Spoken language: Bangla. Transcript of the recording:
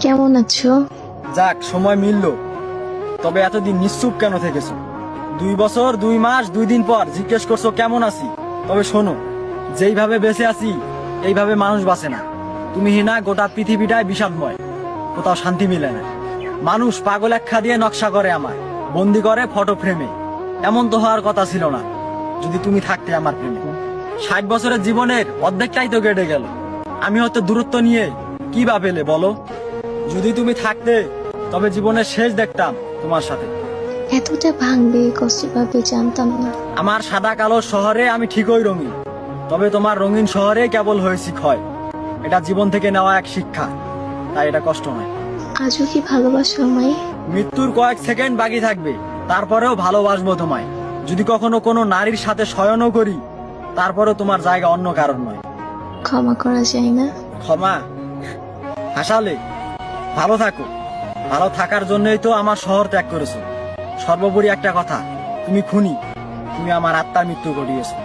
কেমন আছো? যাক, সময় মিলল। তবে এতদিন নিশ্চুপ কেন থেকেছো? 2 বছর 2 মাস 2 দিন পর জিজ্ঞেস করছো কেমন আছি। তবে শোনো, যেইভাবে বেঁচে আছি এইভাবে মানুষ বাঁচে না। তুমি হিনা, গোটা পৃথিবীটাই বিষাদময়, কোথাও শান্তি মিলে না। মানুষ পাগল একখা দিয়ে নকশা করে আমায়, বন্দি করে ফটো ফ্রেমে। এমন তো হওয়ার কথা ছিল না যদি তুমি থাকতে আমার প্রেমে। 60 বছরের জীবনের অর্ধেকটাই তো কেটে গেল। আমি হয়তো দূরত্ব নিয়ে কি বা পেলে বলো? যদি তুমি থাকতে তবে জীবনের শেষ দেখতাম তোমার সাথে। এতটা ভাঙবে, কষ্ট পাবে জানতাম না। আমার সাদা কালো শহরে আমি ঠিকই রঙিন, তবে তোমার রঙিন শহরে কেবল হয়েছি ক্ষয়। এটা জীবন থেকে নেওয়া এক শিক্ষা, তাই এটা কষ্ট নয়। আজও কি ভালোবাসো আমায়? মৃত্যুর কয়েক সেকেন্ড বাকি থাকবে, তারপরেও ভালোবাসবো তোমায়। যদি কখনো কোনো নারীর সাথে শয়নও করি, তারপরেও তোমার জায়গা অন্য কারণ নয়। ক্ষমা করা যায় না? ক্ষমা? হাসালে। ভালো থাকো। ভালো থাকার জন্যই তো আমার শহর ত্যাগ করেছো। সর্বোপরি একটা কথা, তুমি খুনি, তুমি আমার আত্মার মৃত্যু ঘটিয়েছো।